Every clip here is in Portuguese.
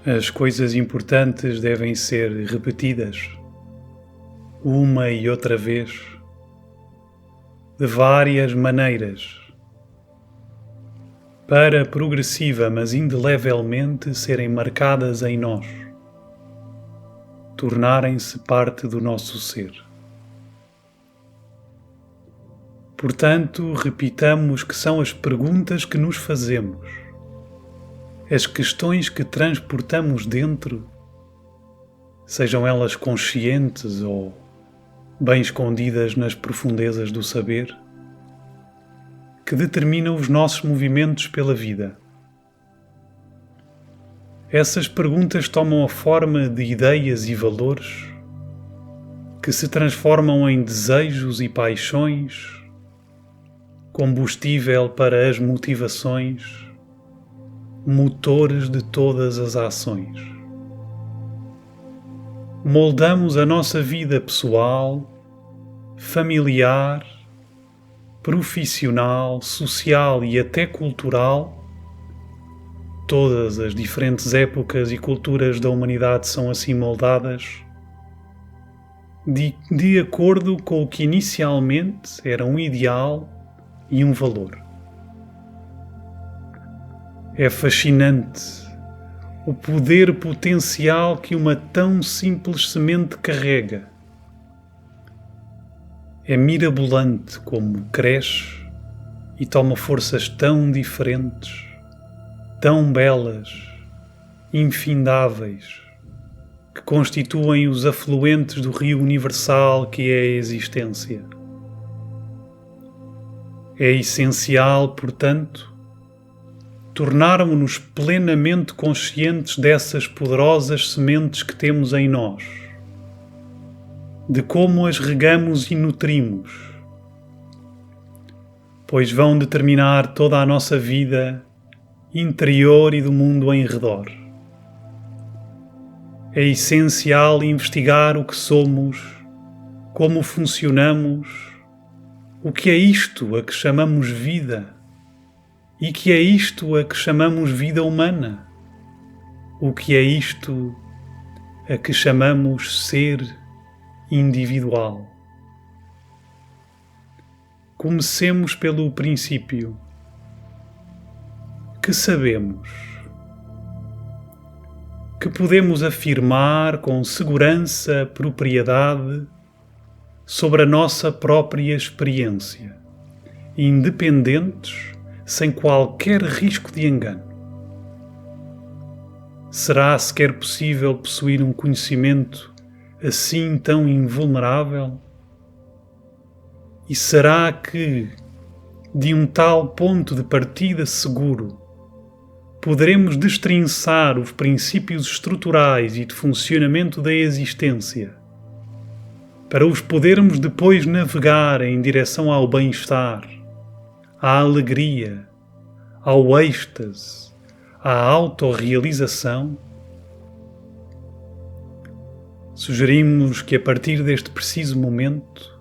As coisas importantes devem ser repetidas uma e outra vez, de várias maneiras, para progressiva mas indelevelmente serem marcadas em nós, tornarem-se parte do nosso ser. Portanto, repitamos que são as perguntas que nos fazemos, as questões que transportamos dentro, sejam elas conscientes ou bem escondidas nas profundezas do saber, que determinam os nossos movimentos pela vida. Essas perguntas tomam a forma de ideias e valores que se transformam em desejos e paixões, combustível para as motivações, motores de todas as ações. Moldamos a nossa vida pessoal, familiar, profissional, social e até cultural. Todas as diferentes épocas e culturas da humanidade são assim moldadas de acordo com o que inicialmente era um ideal e um valor. É fascinante o poder potencial que uma tão simples semente carrega. É mirabolante como cresce e toma forças tão diferentes, tão belas, infindáveis, que constituem os afluentes do rio universal que é a existência. É essencial, portanto, tornarmos-nos plenamente conscientes dessas poderosas sementes que temos em nós, de como as regamos e nutrimos, pois vão determinar toda a nossa vida interior e do mundo em redor. É essencial investigar o que somos, como funcionamos, o que é isto a que chamamos vida e que é isto a que chamamos vida humana, o que é isto a que chamamos ser individual. Comecemos pelo princípio. Que sabemos? Que podemos afirmar com segurança, propriedade sobre a nossa própria experiência, independentes, sem qualquer risco de engano. Será sequer possível possuir um conhecimento assim tão invulnerável? E será que, de um tal ponto de partida seguro, poderemos destrinçar os princípios estruturais e de funcionamento da existência, para os podermos depois navegar em direção ao bem-estar, à alegria, ao êxtase, à autorrealização? Sugerimos que a partir deste preciso momento,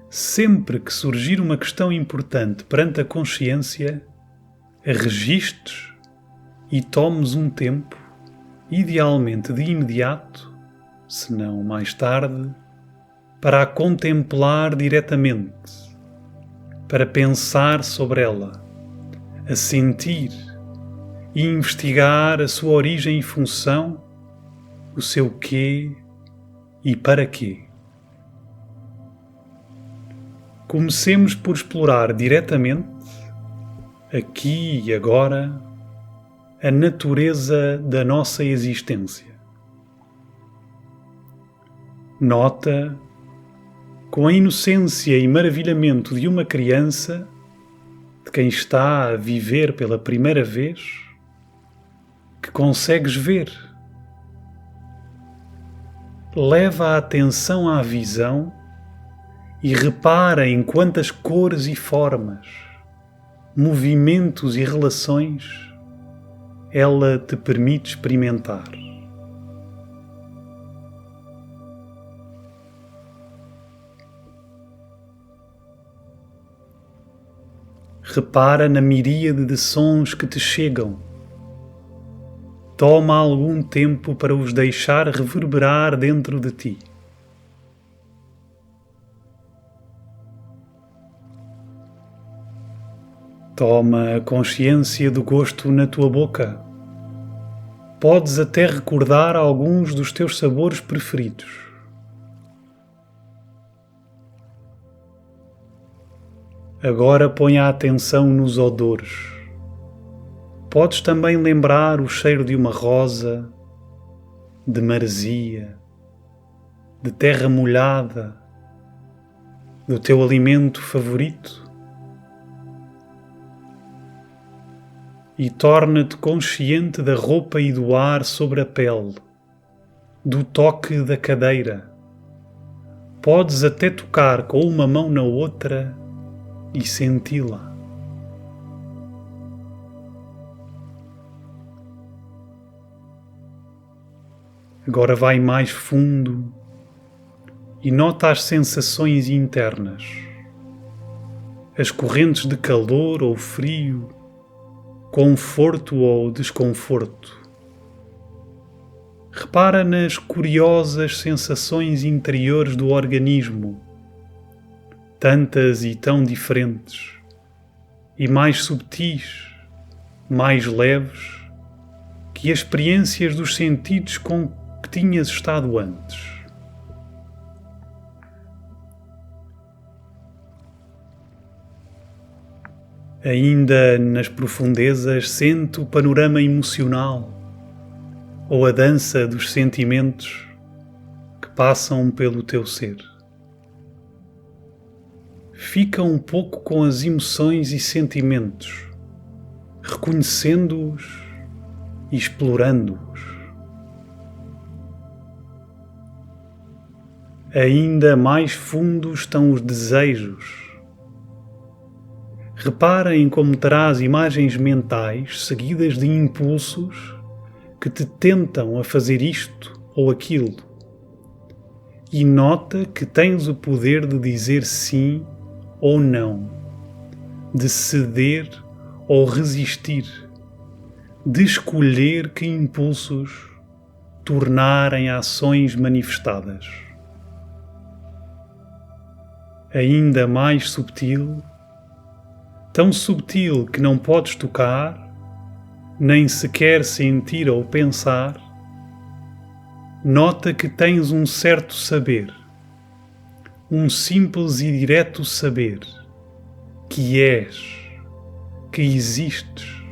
sempre que surgir uma questão importante perante a consciência, a registres e tomes um tempo, idealmente de imediato, se não mais tarde, para a contemplar diretamente, para pensar sobre ela, a sentir e investigar a sua origem e função, o seu quê e para quê. Comecemos por explorar diretamente, aqui e agora, a natureza da nossa existência. Nota, com a inocência e maravilhamento de uma criança, de quem está a viver pela primeira vez, que consegues ver. Leva a atenção à visão e repara em quantas cores e formas, movimentos e relações ela te permite experimentar. Repara na miríade de sons que te chegam, Toma algum tempo para os deixar reverberar dentro de ti. Toma consciência do gosto na tua boca. Podes até recordar alguns dos teus sabores preferidos. Agora põe a atenção nos odores. Podes também lembrar o cheiro de uma rosa, de maresia, de terra molhada, do teu alimento favorito. E torna-te consciente da roupa e do ar sobre a pele, do toque da cadeira. Podes até tocar com uma mão na outra e senti-la. Agora vai mais fundo e nota as sensações internas, as correntes de calor ou frio, conforto ou desconforto. Repara nas curiosas sensações interiores do organismo, tantas e tão diferentes, e mais subtis, mais leves, que as experiências dos sentidos com que tinhas estado antes. Ainda nas profundezas, sente o panorama emocional ou a dança dos sentimentos que passam pelo teu ser. Fica um pouco com as emoções e sentimentos, reconhecendo-os e explorando-os. Ainda mais fundos estão os desejos. Repara em como terás imagens mentais seguidas de impulsos que te tentam a fazer isto ou aquilo. E nota que tens o poder de dizer sim ou não, de ceder ou resistir, de escolher que impulsos tornar em ações manifestadas. Ainda mais subtil, tão subtil que não podes tocar, nem sequer sentir ou pensar, nota que tens um certo saber, um simples e direto saber, que és, que existes,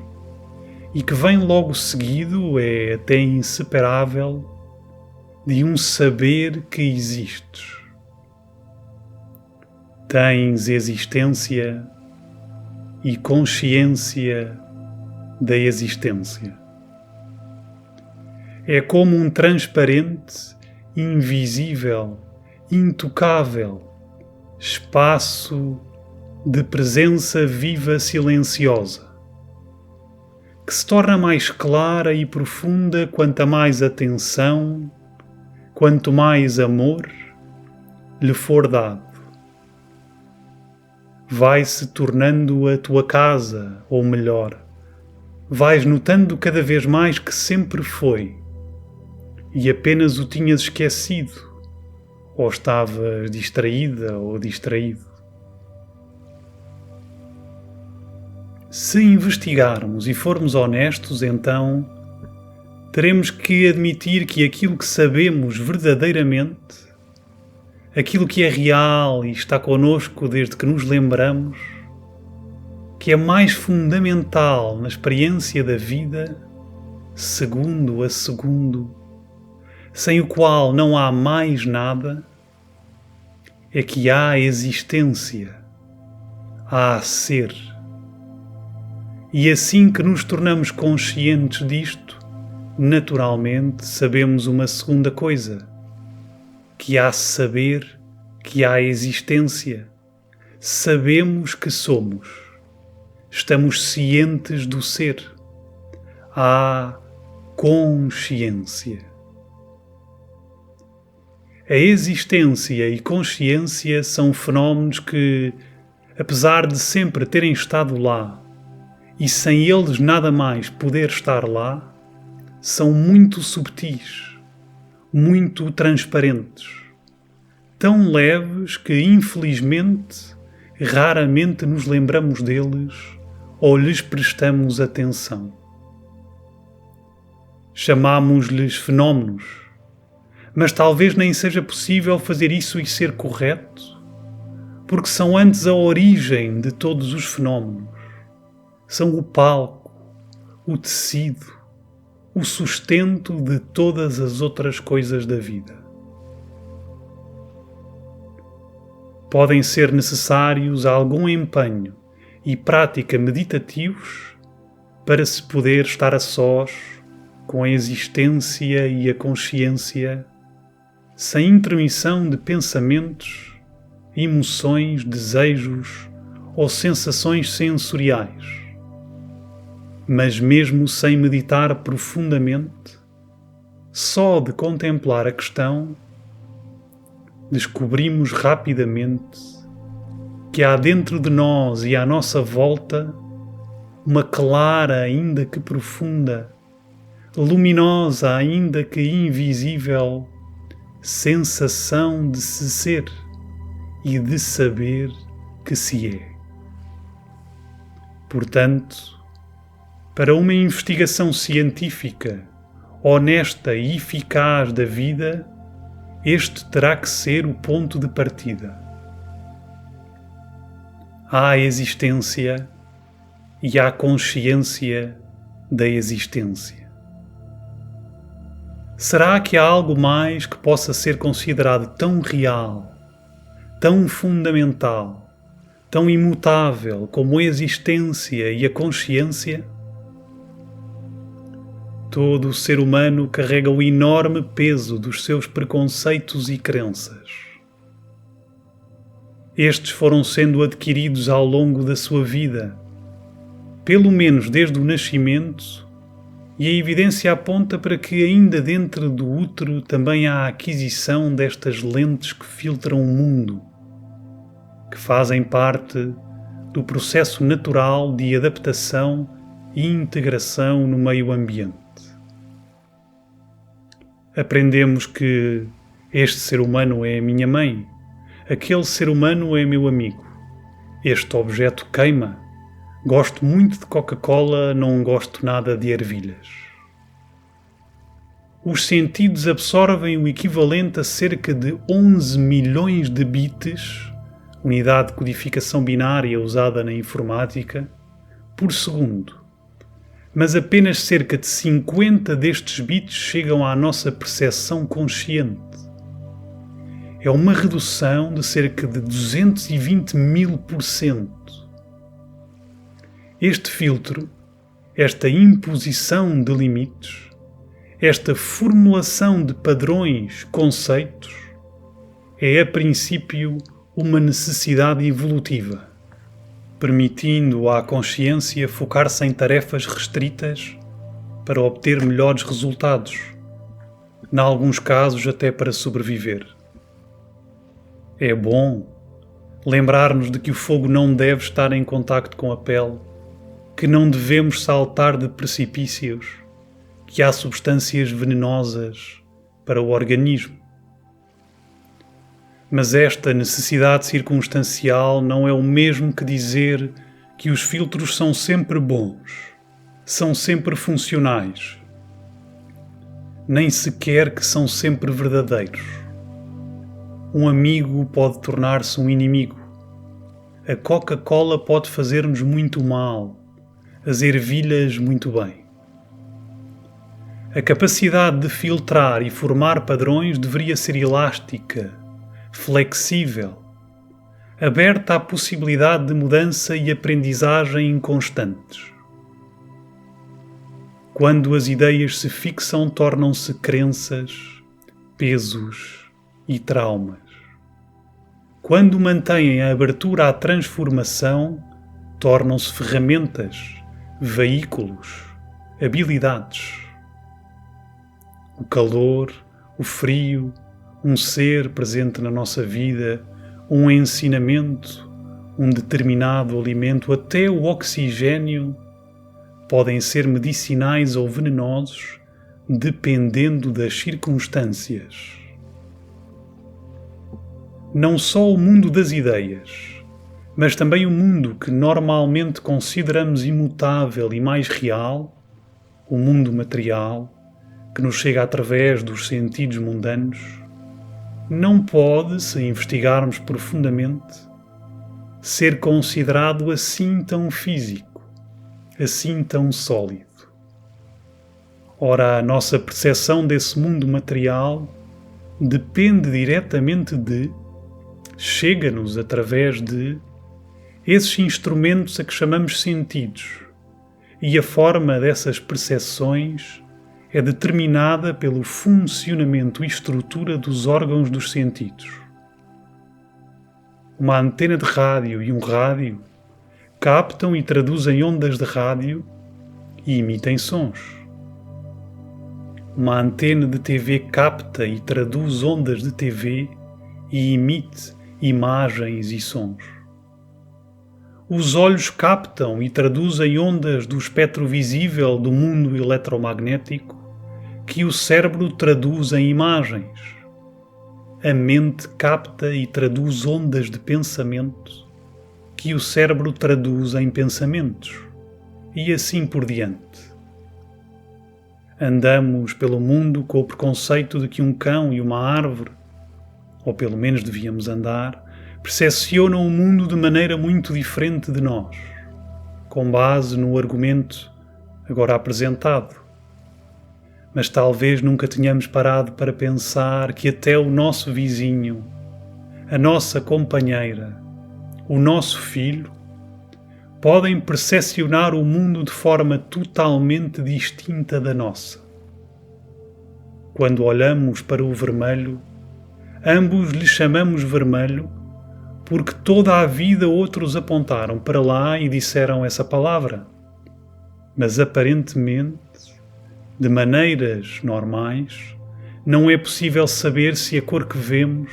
e que vem logo seguido, é até inseparável, de um saber que existes. Tens existência e consciência da existência. É como um transparente, invisível, intocável espaço de presença viva silenciosa, que se torna mais clara e profunda quanto mais atenção, quanto mais amor lhe for dado. Vai-se tornando a tua casa, ou melhor, vais notando cada vez mais que sempre foi, e apenas o tinhas esquecido, ou estavas distraída ou distraído. Se investigarmos e formos honestos, então, teremos que admitir que aquilo que sabemos verdadeiramente, aquilo que é real e está connosco desde que nos lembramos, que é mais fundamental na experiência da vida, segundo a segundo, sem o qual não há mais nada, é que há existência, há ser. E assim que nos tornamos conscientes disto, naturalmente sabemos uma segunda coisa, que há saber, que há existência. Sabemos que somos. Estamos cientes do ser. Há consciência. A existência e consciência são fenómenos que, apesar de sempre terem estado lá, e sem eles nada mais poder estar lá, são muito subtis, muito transparentes, tão leves que, infelizmente, raramente nos lembramos deles ou lhes prestamos atenção. Chamamos-lhes fenómenos, mas talvez nem seja possível fazer isso e ser correto, porque são antes a origem de todos os fenómenos. São o palco, o tecido, o sustento de todas as outras coisas da vida. Podem ser necessários algum empenho e prática meditativos para se poder estar a sós com a existência e a consciência, sem intermissão de pensamentos, emoções, desejos ou sensações sensoriais. Mas mesmo sem meditar profundamente, só de contemplar a questão, descobrimos rapidamente que há dentro de nós e à nossa volta uma clara, ainda que profunda, luminosa, ainda que invisível, sensação de se ser e de saber que se é. Portanto, para uma investigação científica, honesta e eficaz da vida, este terá que ser o ponto de partida. Há a existência e há a consciência da existência. Será que há algo mais que possa ser considerado tão real, tão fundamental, tão imutável como a existência e a consciência? Todo o ser humano carrega o enorme peso dos seus preconceitos e crenças. Estes foram sendo adquiridos ao longo da sua vida, pelo menos desde o nascimento, e a evidência aponta para que ainda dentro do útero também há a aquisição destas lentes que filtram o mundo, que fazem parte do processo natural de adaptação e integração no meio ambiente. Aprendemos que este ser humano é a minha mãe, aquele ser humano é meu amigo, este objeto queima, gosto muito de Coca-Cola, não gosto nada de ervilhas. Os sentidos absorvem o equivalente a cerca de 11 milhões de bits, unidade de codificação binária usada na informática, por segundo. Mas apenas cerca de 50 destes bits chegam à nossa percepção consciente. É uma redução de cerca de 220.000%. Este filtro, esta imposição de limites, esta formulação de padrões, conceitos, é a princípio uma necessidade evolutiva, permitindo à consciência focar-se em tarefas restritas para obter melhores resultados, em alguns casos até para sobreviver. É bom lembrar-nos de que o fogo não deve estar em contacto com a pele, que não devemos saltar de precipícios, que há substâncias venenosas para o organismo. Mas esta necessidade circunstancial não é o mesmo que dizer que os filtros são sempre bons, são sempre funcionais, nem sequer que são sempre verdadeiros. Um amigo pode tornar-se um inimigo. A Coca-Cola pode fazer-nos muito mal, as ervilhas muito bem. A capacidade de filtrar e formar padrões deveria ser elástica, flexível, aberta à possibilidade de mudança e aprendizagem constantes. Quando as ideias se fixam, tornam-se crenças, pesos e traumas. Quando mantêm a abertura à transformação, tornam-se ferramentas, veículos, habilidades. O calor, o frio, um ser presente na nossa vida, um ensinamento, um determinado alimento, até o oxigênio, podem ser medicinais ou venenosos, dependendo das circunstâncias. Não só o mundo das ideias, mas também o mundo que normalmente consideramos imutável e mais real, o mundo material, que nos chega através dos sentidos mundanos, não pode, se investigarmos profundamente, ser considerado assim tão físico, assim tão sólido. Ora, a nossa percepção desse mundo material depende diretamente de, chega-nos através de, esses instrumentos a que chamamos sentidos, e a forma dessas percepções é determinada pelo funcionamento e estrutura dos órgãos dos sentidos. Uma antena de rádio e um rádio captam e traduzem ondas de rádio e emitem sons. Uma antena de TV capta e traduz ondas de TV e emite imagens e sons. Os olhos captam e traduzem ondas do espectro visível do mundo eletromagnético que o cérebro traduz em imagens. A mente capta e traduz ondas de pensamento que o cérebro traduz em pensamentos, e assim por diante. Andamos pelo mundo com o preconceito de que um cão e uma árvore, ou pelo menos devíamos andar, percepcionam o mundo de maneira muito diferente de nós, com base no argumento agora apresentado. Mas talvez nunca tenhamos parado para pensar que até o nosso vizinho, a nossa companheira, o nosso filho, podem percepcionar o mundo de forma totalmente distinta da nossa. Quando olhamos para o vermelho, ambos lhe chamamos vermelho porque toda a vida outros apontaram para lá e disseram essa palavra. Mas aparentemente, de maneiras normais, não é possível saber se a cor que vemos,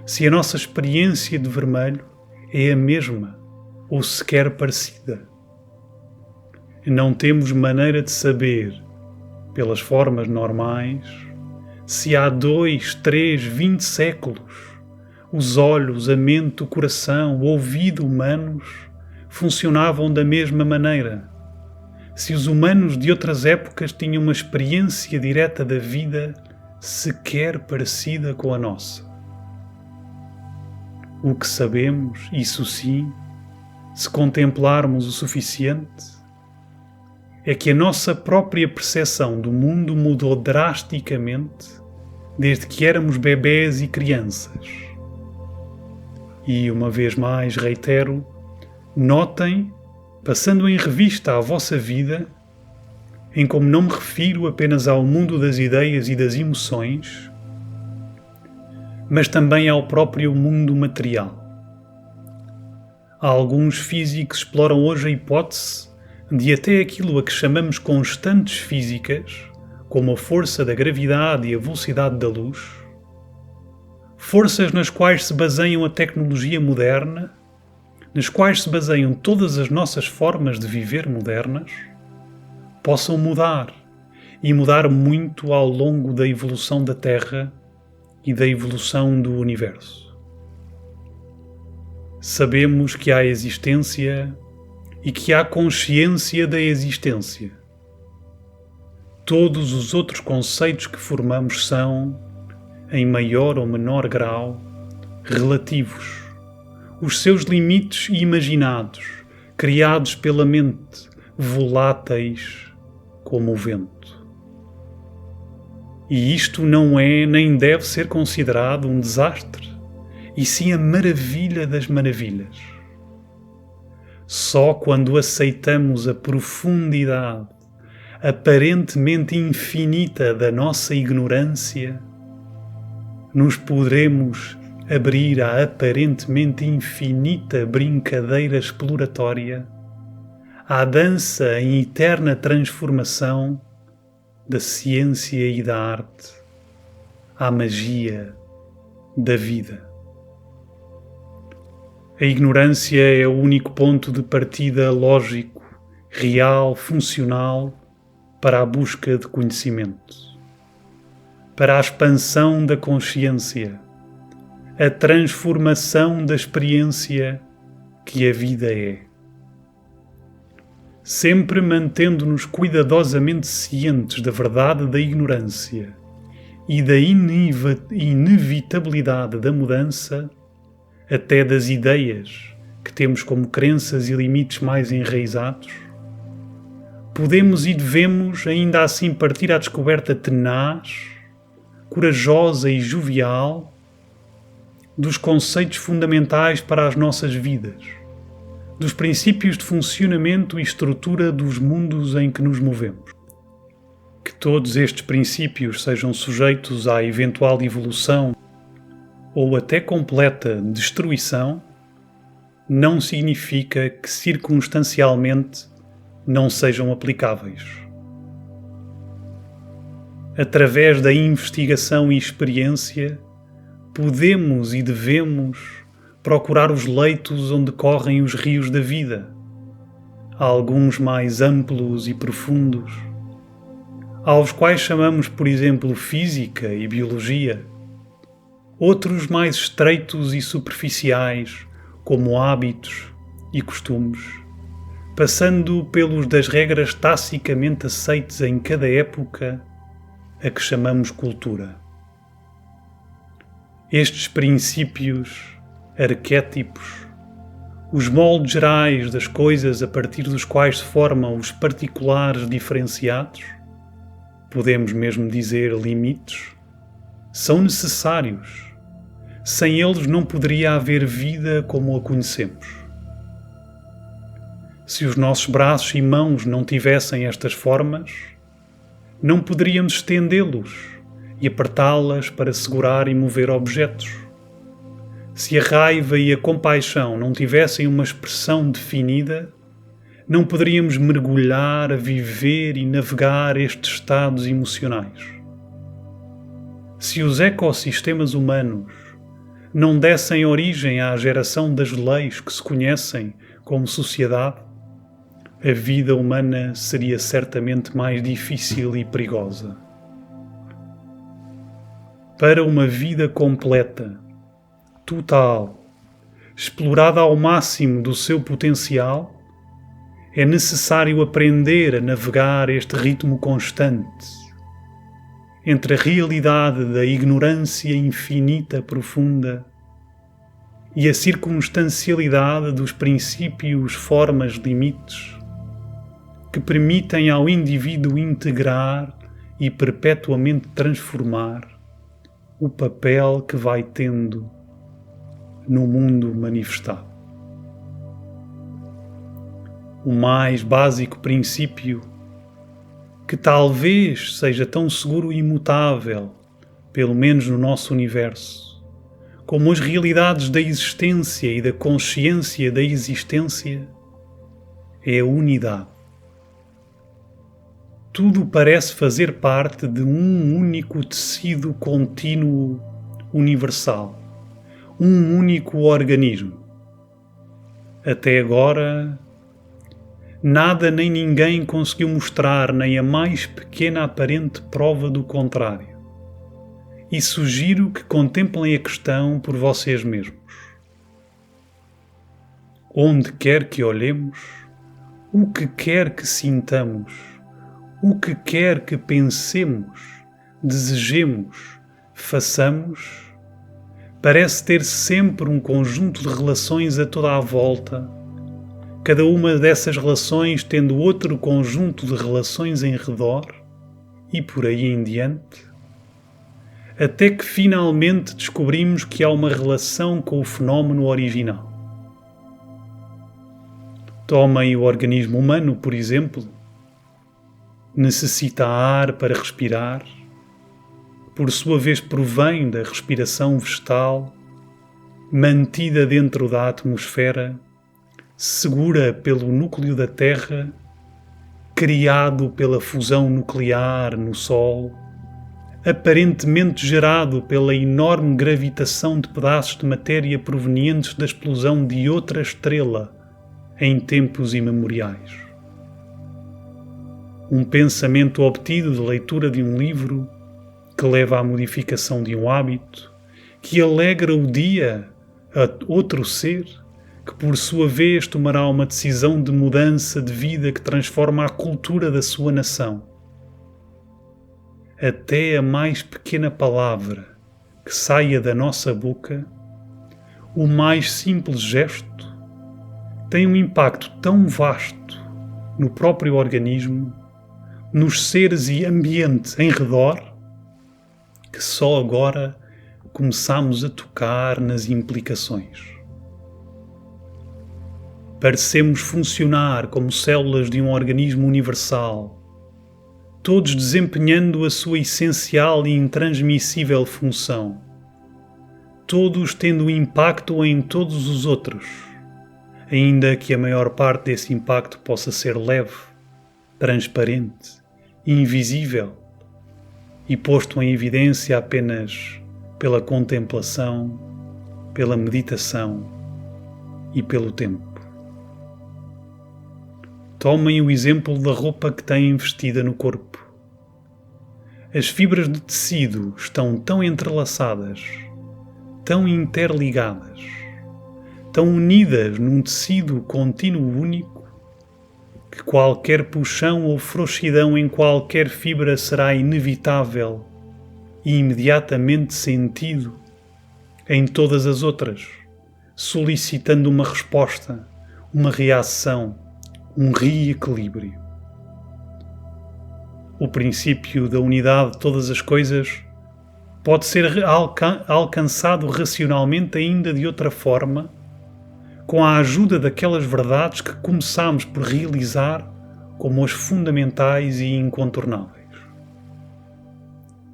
se a nossa experiência de vermelho é a mesma ou sequer parecida. Não temos maneira de saber, pelas formas normais, se há 2, 3, 20 séculos os olhos, a mente, o coração, o ouvido humanos funcionavam da mesma maneira. Se os humanos de outras épocas tinham uma experiência direta da vida sequer parecida com a nossa. O que sabemos, isso sim, se contemplarmos o suficiente, é que a nossa própria percepção do mundo mudou drasticamente desde que éramos bebés e crianças. E, uma vez mais, reitero, notem, passando em revista a vossa vida, em como não me refiro apenas ao mundo das ideias e das emoções, mas também ao próprio mundo material. Alguns físicos exploram hoje a hipótese de até aquilo a que chamamos constantes físicas, como a força da gravidade e a velocidade da luz, forças nas quais se baseiam a tecnologia moderna, nas quais se baseiam todas as nossas formas de viver modernas, possam mudar, e mudar muito ao longo da evolução da Terra e da evolução do Universo. Sabemos que há existência e que há consciência da existência. Todos os outros conceitos que formamos são, em maior ou menor grau, relativos. Os seus limites imaginados, criados pela mente, voláteis como o vento. E isto não é nem deve ser considerado um desastre, e sim a maravilha das maravilhas. Só quando aceitamos a profundidade aparentemente infinita da nossa ignorância, nos poderemos abrir à aparentemente infinita brincadeira exploratória, à dança em eterna transformação da ciência e da arte, à magia da vida. A ignorância é o único ponto de partida lógico, real, funcional, para a busca de conhecimento, para a expansão da consciência, a transformação da experiência que a vida é. Sempre mantendo-nos cuidadosamente cientes da verdade da ignorância e da inevitabilidade da mudança, até das ideias que temos como crenças e limites mais enraizados, podemos e devemos ainda assim partir à descoberta tenaz, corajosa e jovial dos conceitos fundamentais para as nossas vidas, dos princípios de funcionamento e estrutura dos mundos em que nos movemos. Que todos estes princípios sejam sujeitos à eventual evolução ou até completa destruição não significa que circunstancialmente não sejam aplicáveis. Através da investigação e experiência, podemos e devemos procurar os leitos onde correm os rios da vida, alguns mais amplos e profundos, aos quais chamamos, por exemplo, física e biologia, outros mais estreitos e superficiais, como hábitos e costumes, passando pelos das regras tacitamente aceites em cada época, a que chamamos cultura. Estes princípios, arquétipos, os moldes gerais das coisas a partir dos quais se formam os particulares diferenciados, podemos mesmo dizer limites, são necessários. Sem eles não poderia haver vida como a conhecemos. Se os nossos braços e mãos não tivessem estas formas, não poderíamos estendê-los e apertá-las para segurar e mover objetos. Se a raiva e a compaixão não tivessem uma expressão definida, não poderíamos mergulhar a viver e navegar estes estados emocionais. Se os ecossistemas humanos não dessem origem à geração das leis que se conhecem como sociedade, a vida humana seria certamente mais difícil e perigosa. Para uma vida completa, total, explorada ao máximo do seu potencial, é necessário aprender a navegar este ritmo constante entre a realidade da ignorância infinita profunda e a circunstancialidade dos princípios, formas, limites que permitem ao indivíduo integrar e perpetuamente transformar o papel que vai tendo no mundo manifestado. O mais básico princípio, que talvez seja tão seguro e imutável, pelo menos no nosso universo, como as realidades da existência e da consciência da existência, é a unidade. Tudo parece fazer parte de um único tecido contínuo universal, um único organismo. Até agora, nada nem ninguém conseguiu mostrar nem a mais pequena aparente prova do contrário. E sugiro que contemplem a questão por vocês mesmos. Onde quer que olhemos, o que quer que sintamos, o que quer que pensemos, desejemos, façamos, parece ter sempre um conjunto de relações a toda a volta, cada uma dessas relações tendo outro conjunto de relações em redor, e por aí em diante, até que finalmente descobrimos que há uma relação com o fenómeno original. Tomem o organismo humano, por exemplo. Necessita ar para respirar, por sua vez provém da respiração vegetal, mantida dentro da atmosfera, segura pelo núcleo da Terra, criado pela fusão nuclear no Sol, aparentemente gerado pela enorme gravitação de pedaços de matéria provenientes da explosão de outra estrela em tempos imemoriais. um pensamento obtido da leitura de um livro que leva à modificação de um hábito, que alegra o dia a outro ser, que por sua vez tomará uma decisão de mudança de vida que transforma a cultura da sua nação. Até a mais pequena palavra que saia da nossa boca, o mais simples gesto, tem um impacto tão vasto no próprio organismo, nos seres e ambiente em redor, que só agora começamos a tocar nas implicações. Parecemos funcionar como células de um organismo universal, todos desempenhando a sua essencial e intransmissível função, todos tendo impacto em todos os outros, ainda que a maior parte desse impacto possa ser leve, transparente, invisível e posto em evidência apenas pela contemplação, pela meditação e pelo tempo. Tomem o exemplo da roupa que têm vestida no corpo. As fibras de tecido estão tão entrelaçadas, tão interligadas, tão unidas num tecido contínuo único, que qualquer puxão ou frouxidão em qualquer fibra será inevitável e imediatamente sentido em todas as outras, solicitando uma resposta, uma reação, um reequilíbrio. O princípio da unidade de todas as coisas pode ser alcançado racionalmente ainda de outra forma, com a ajuda daquelas verdades que começamos por realizar como as fundamentais e incontornáveis.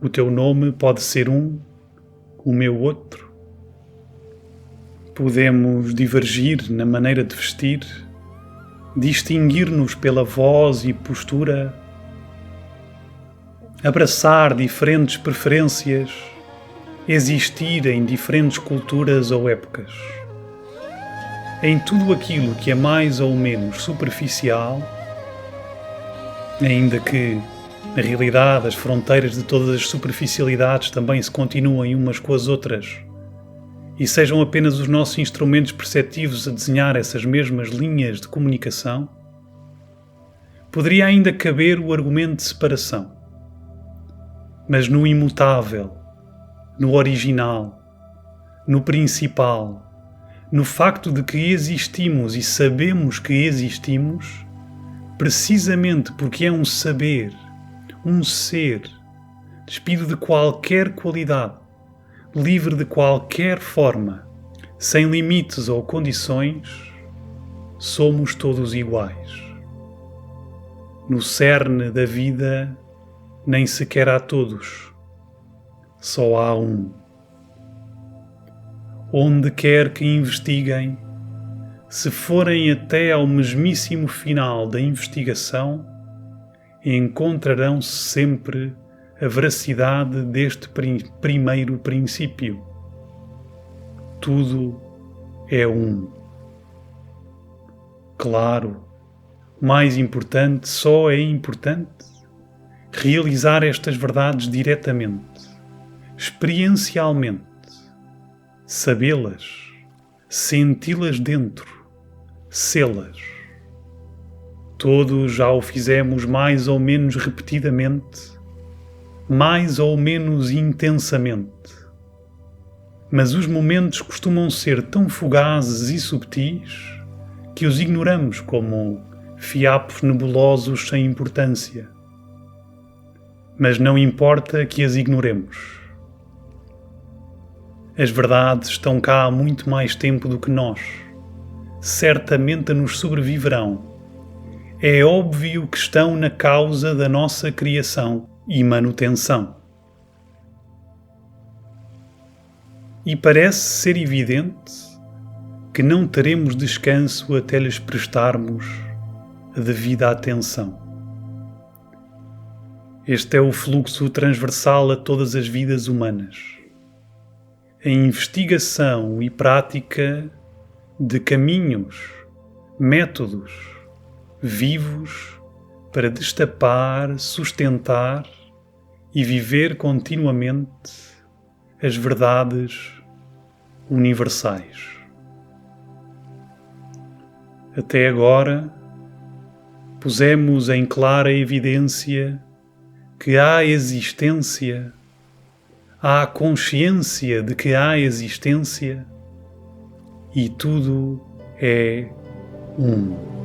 O teu nome pode ser um, o meu outro. Podemos divergir na maneira de vestir, distinguir-nos pela voz e postura, abraçar diferentes preferências, existir em diferentes culturas ou épocas. Em tudo aquilo que é mais ou menos superficial, ainda que, na realidade, as fronteiras de todas as superficialidades também se continuem umas com as outras e sejam apenas os nossos instrumentos perceptivos a desenhar essas mesmas linhas de comunicação, poderia ainda caber o argumento de separação. Mas no imutável, no original, no principal, no facto de que existimos e sabemos que existimos, precisamente porque é um saber, um ser, despido de qualquer qualidade, livre de qualquer forma, sem limites ou condições, somos todos iguais. No cerne da vida, nem sequer há todos, só há um. Onde quer que investiguem, se forem até ao mesmíssimo final da investigação, encontrarão sempre a veracidade deste primeiro princípio. Tudo é um. Claro, mais importante, só é importante realizar estas verdades diretamente, experiencialmente, sabê-las, senti-las dentro, sê-las. Todos já o fizemos mais ou menos repetidamente, mais ou menos intensamente. Mas os momentos costumam ser tão fugazes e subtis que os ignoramos como fiapos nebulosos sem importância. Mas não importa que as ignoremos. As verdades estão cá há muito mais tempo do que nós. Certamente nos sobreviverão. É óbvio que estão na causa da nossa criação e manutenção. E parece ser evidente que não teremos descanso até lhes prestarmos a devida atenção. Este é o fluxo transversal a todas as vidas humanas. A investigação e prática de caminhos, métodos, vivos para destapar, sustentar e viver continuamente as verdades universais. Até agora, pusemos em clara evidência que há existência, há consciência de que há existência e tudo é um.